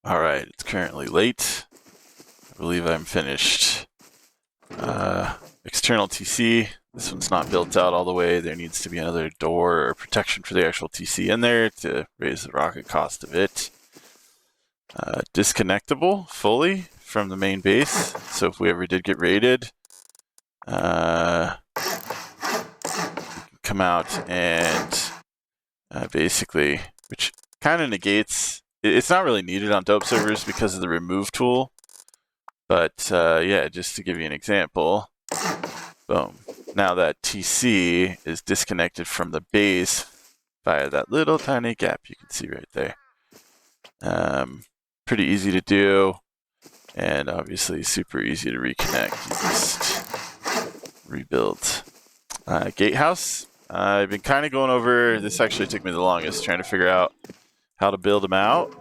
All right, it's currently late. I believe I'm finished. External TC. This one's not built out all the way. There needs to be another door or protection for the actual TC in there to raise the rocket cost a bit. Disconnectable fully from the main base. So if we ever did get raided, we can come out and basically, which kind of negates. It's not really needed on dope servers because of the remove tool. But yeah, just to give you an example, boom. Now that TC is disconnected from the base via that little tiny gap you can see right there. Pretty easy to do, and obviously super easy to reconnect. You just rebuild. Gatehouse. I've been kind of going over, this actually took me the longest, trying to figure out how to build them out.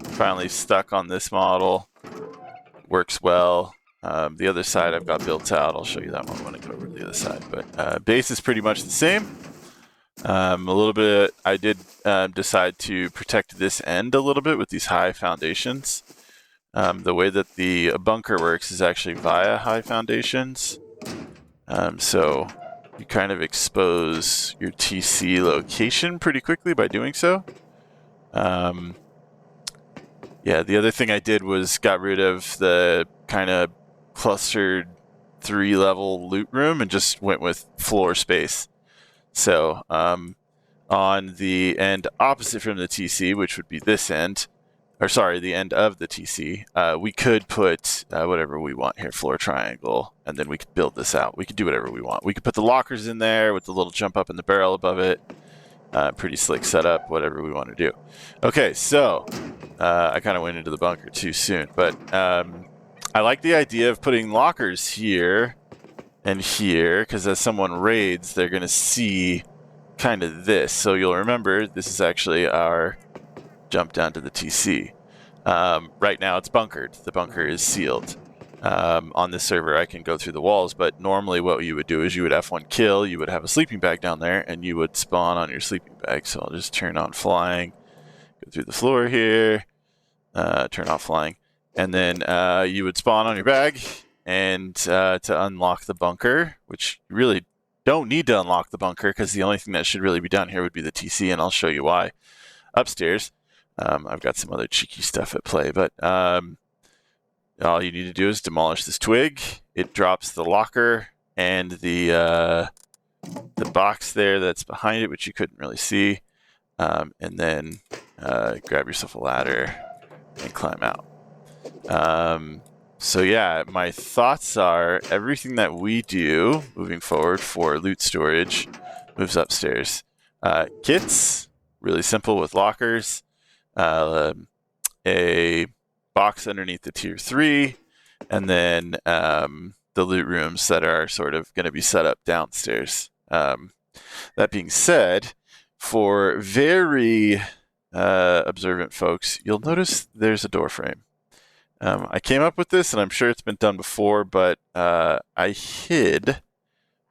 Finally stuck on this model. Works well. The other side I've got built out. I'll show you that one when I get over to the other side. But base is pretty much the same. A little bit, I did decide to protect this end a little bit with these high foundations. The way that the bunker works is actually via high foundations. So you kind of expose your TC location pretty quickly by doing so. Yeah, the other thing I did was got rid of the kind of clustered 3-level loot room and just went with floor space. So on the end opposite from the TC, which would be this end, or sorry, the end of the TC, we could put whatever we want here, floor triangle, and then we could build this out. We could do whatever we want. We could put the lockers in there with the little jump up in the barrel above it. Pretty slick setup, whatever we want to do. Okay, so I kind of went into the bunker too soon, but I like the idea of putting lockers here and here, because as someone raids, they're going to see kind of this. So you'll remember, this is actually our jump down to the TC. Right now it's bunkered. The bunker is sealed. On this server, I can go through the walls, but normally what you would do is you would F1 kill, you would have a sleeping bag down there, and you would spawn on your sleeping bag. So I'll just turn on flying, go through the floor here, turn off flying, and then you would spawn on your bag, and to unlock the bunker, which you really don't need to unlock the bunker, because the only thing that should really be down here would be the TC, and I'll show you why. Upstairs, I've got some other cheeky stuff at play, but all you need to do is demolish this twig. It drops the locker and the box there that's behind it, which you couldn't really see. And then grab yourself a ladder and climb out. So yeah, my thoughts are everything that we do moving forward for loot storage moves upstairs. Kits, really simple with lockers. A box underneath the tier 3, and then the loot rooms that are sort of going to be set up downstairs. That being said, for very observant folks, you'll notice there's a door frame. I came up with this, and I'm sure it's been done before, but I hid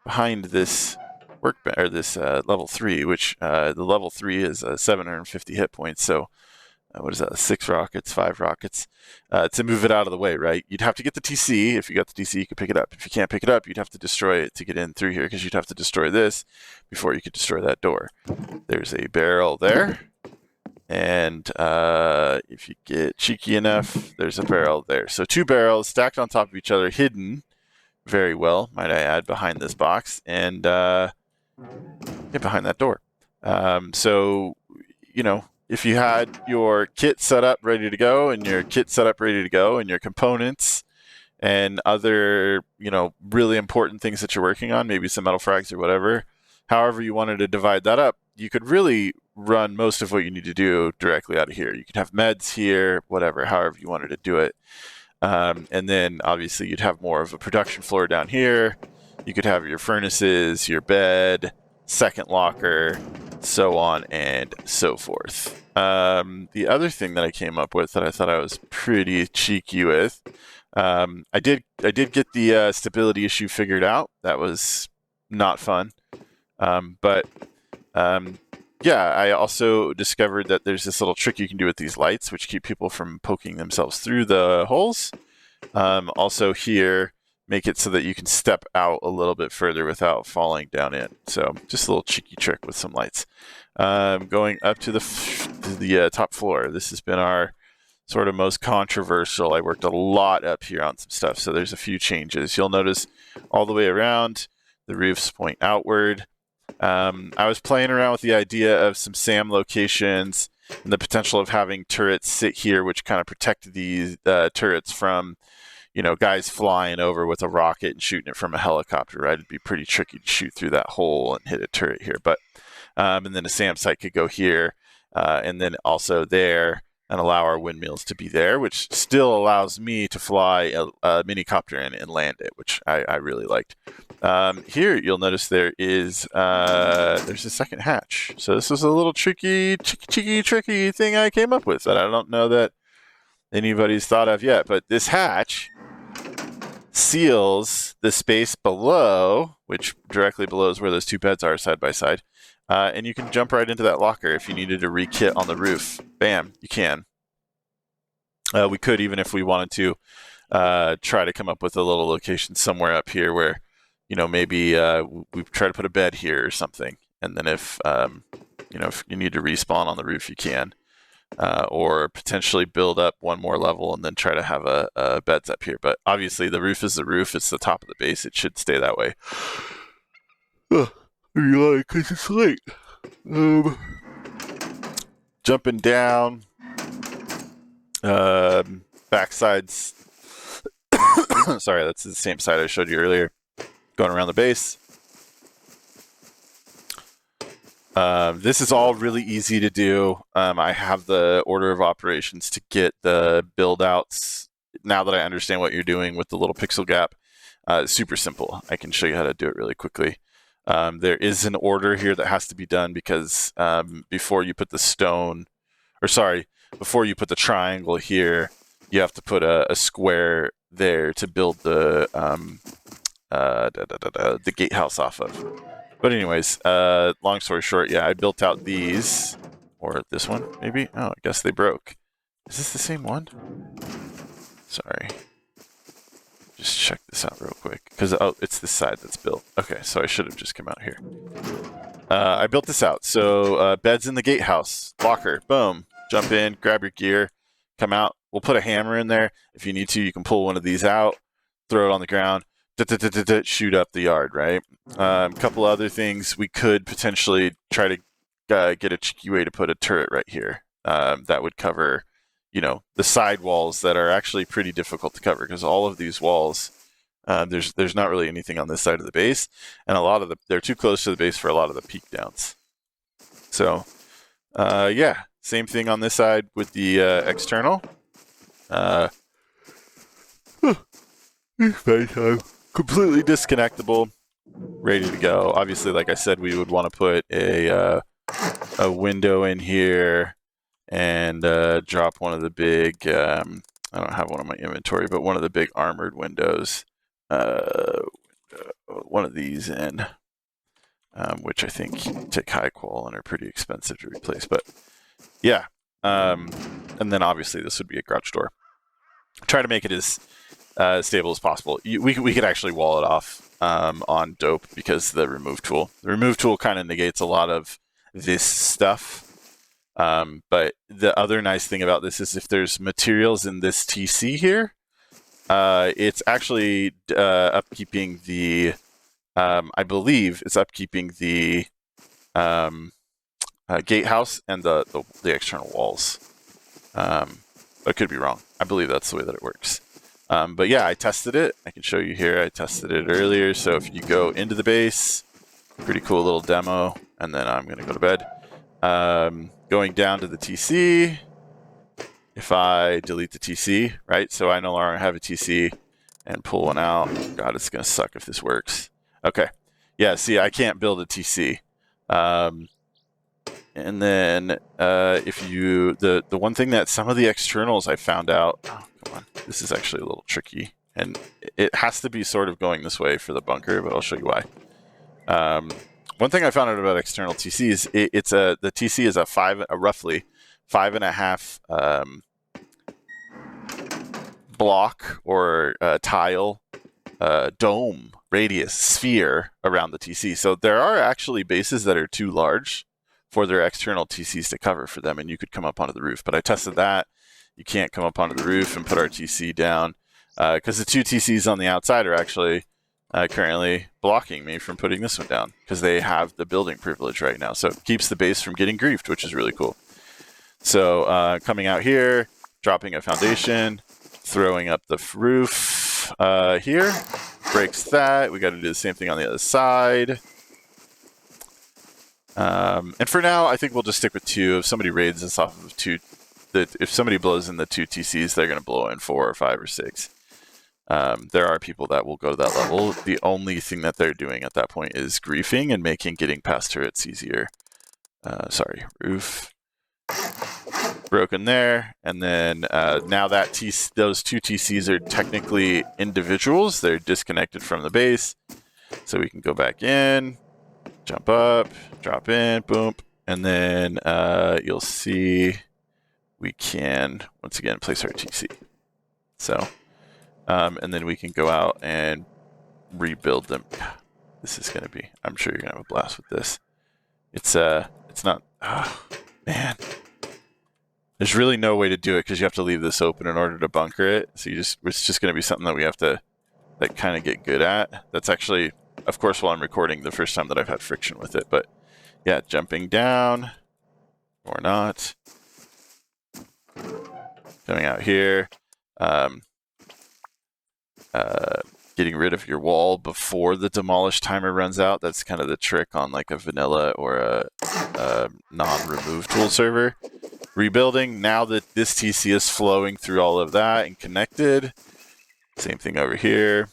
behind this workbench, or this level 3, which the level 3 is 750 hit points, so what is that, 6 rockets, 5 rockets, to move it out of the way, right? You'd have to get the TC. If you got the TC, you could pick it up. If you can't pick it up, you'd have to destroy it to get in through here, because you'd have to destroy this before you could destroy that door. There's a barrel there, and if you get cheeky enough, there's a barrel there. So 2 barrels stacked on top of each other, hidden very well, might I add, behind this box, and behind that door. So, you know, if you had your kit set up ready to go, and your kit set up ready to go, and your components and other, you know, really important things that you're working on, maybe some metal frags or whatever, however you wanted to divide that up, you could really run most of what you need to do directly out of here. You could have meds here, whatever, however you wanted to do it. And then obviously you'd have more of a production floor down here. You could have your furnaces, your bed, second locker, so on and so forth. The other thing that I came up with that I thought I was pretty cheeky with, I did get the stability issue figured out. That was not fun. But yeah, I also discovered that there's this little trick you can do with these lights, which keep people from poking themselves through the holes. Also here, make it so that you can step out a little bit further without falling down in. So just a little cheeky trick with some lights. Going up to the top floor. This has been our sort of most controversial. I worked a lot up here on some stuff, so there's a few changes. You'll notice all the way around, the roofs point outward. I was playing around with the idea of some SAM locations and the potential of having turrets sit here, which kind of protect these turrets from, guys flying over with a rocket and shooting it from a helicopter, right? It'd be pretty tricky to shoot through that hole and hit a turret here. But and then a SAM site could go here, and then also there, and allow our windmills to be there, which still allows me to fly a minicopter in and land it, which I really liked. Here, you'll notice there's a second hatch. So this is a little tricky thing I came up with that I don't know that anybody's thought of yet. But this hatch seals the space below, which directly below is where those two beds are side by side. And you can jump right into that locker if you needed to re-kit on the roof. Bam, you can. We could, even if we wanted to, try to come up with a little location somewhere up here where, maybe we try to put a bed here or something. And then if you need to respawn on the roof, you can. Or potentially build up one more level and then try to have a beds up here. But obviously the roof is the roof. It's the top of the base. It should stay that way. Because it's late. Jumping down. Backsides. Sorry, that's the same side I showed you earlier. Going around the base. This is all really easy to do. I have the order of operations to get the build outs. Now that I understand what you're doing with the little pixel gap, it's super simple. I can show you how to do it really quickly. There is an order here that has to be done because before you put the triangle here, you have to put a square there to build the gatehouse off of. But anyways, long story short, yeah, I built out these, or this one, maybe? Oh, I guess they broke. Is this the same one? Sorry. Just check this out real quick, because, it's this side that's built. Okay, so I should have just come out here. I built this out. So, beds in the gatehouse, locker, boom. Jump in, grab your gear, come out. We'll put a hammer in there. If you need to, you can pull one of these out, throw it on the ground, shoot up the yard, right? A couple other things. We could potentially try to get a cheeky way to put a turret right here. That would cover, the side walls that are actually pretty difficult to cover because all of these walls, there's not really anything on this side of the base, and they're too close to the base for a lot of the peak downs. So, yeah, same thing on this side with the external. Completely disconnectable, ready to go. Obviously, like I said, we would want to put a window in here and drop one of the big, I don't have one in my inventory, but one of the big armored windows, one of these in, which I think take high qual and are pretty expensive to replace. But yeah, and then obviously this would be a garage door. Try to make it as stable as possible. We could actually wall it off on dope because the remove tool kind of negates a lot of this stuff. But the other nice thing about this is if there's materials in this TC here, it's actually upkeeping the, I believe it's upkeeping the gatehouse and the external walls. I could be wrong. I believe that's the way that it works. But yeah, I tested it. I can show you here. I tested it earlier. So if you go into the base, pretty cool little demo. And then I'm going to go to bed. Going down to the TC. If I delete the TC, right? So I no longer have a TC and pull one out. God, it's going to suck if this works. Okay. Yeah, see, I can't build a TC. And then if you, the one thing that some of the externals I found out, oh, come on, this is actually a little tricky. And it has to be sort of going this way for the bunker, but I'll show you why. one thing I found out about external TC is the TC is a roughly 5.5 block or tile dome radius sphere around the TC. So there are actually bases that are too large for their external TCs to cover for them, and you could come up onto the roof. But I tested that. You can't come up onto the roof and put our TC down because the two TCs on the outside are actually currently blocking me from putting this one down because they have the building privilege right now. So it keeps the base from getting griefed, which is really cool. So coming out here, dropping a foundation, throwing up the roof here, breaks that. We got to do the same thing on the other side. And for now, I think we'll just stick with 2. If somebody raids us off of 2, if somebody blows in the 2 TCs, they're going to blow in 4 or 5 or 6. There are people that will go to that level. The only thing that they're doing at that point is griefing and making getting past turrets easier. Sorry, roof. Broken there, and then now that those 2 TCs are technically individuals. They're disconnected from the base, so we can go back in, jump up, drop in, boom, and then you'll see we can once again place our TC. So, and then we can go out and rebuild them. This is going to be. I'm sure you're going to have a blast with this. It's not. Oh, man. There's really no way to do it because you have to leave this open in order to bunker it. So it's just going to be something that we have to kind of get good at. That's actually, of course, while I'm recording, the first time that I've had friction with it. But yeah, jumping down or not. Coming out here. Getting rid of your wall before the demolish timer runs out. That's kind of the trick on like a vanilla or a non-remove tool server. Rebuilding, now that this TC is flowing through all of that and connected. Same thing over here.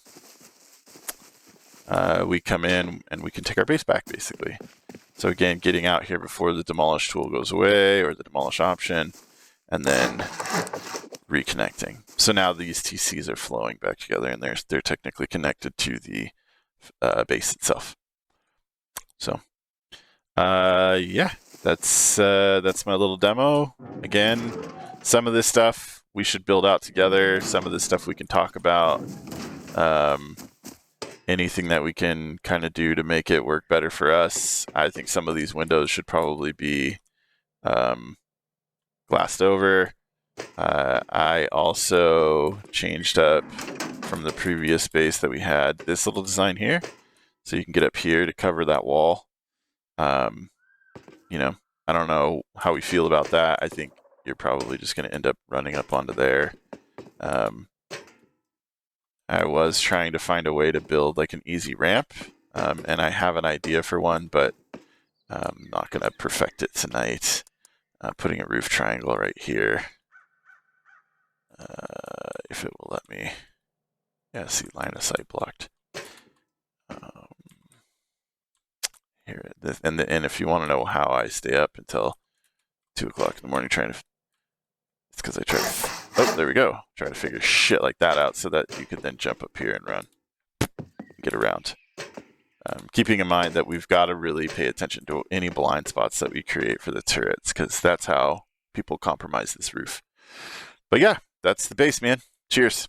We come in and we can take our base back, basically. So again, getting out here before the demolish tool goes away, or the demolish option, and then reconnecting. So now these TCs are flowing back together, and they're technically connected to the base itself. So, yeah. That's my little demo. Again, some of this stuff we should build out together. Some of this stuff we can talk about. Anything that we can kind of do to make it work better for us. I think some of these windows should probably be glassed over. I also changed up from the previous base that we had this little design here. So you can get up here to cover that wall. You know, I don't know how we feel about that. I think you're probably just going to end up running up onto there. I was trying to find a way to build like an easy ramp, and I have an idea for one, but I'm not going to perfect it tonight. Putting a roof triangle right here. If it will let me. Yeah, see, line of sight blocked. Here, and if you want to know how I stay up until 2 o'clock in the morning trying to, it's because I try to, oh, there we go. Try to figure shit like that out so that you could then jump up here and run, and get around. Keeping in mind that we've got to really pay attention to any blind spots that we create for the turrets, because that's how people compromise this roof. But yeah, that's the base, man. Cheers.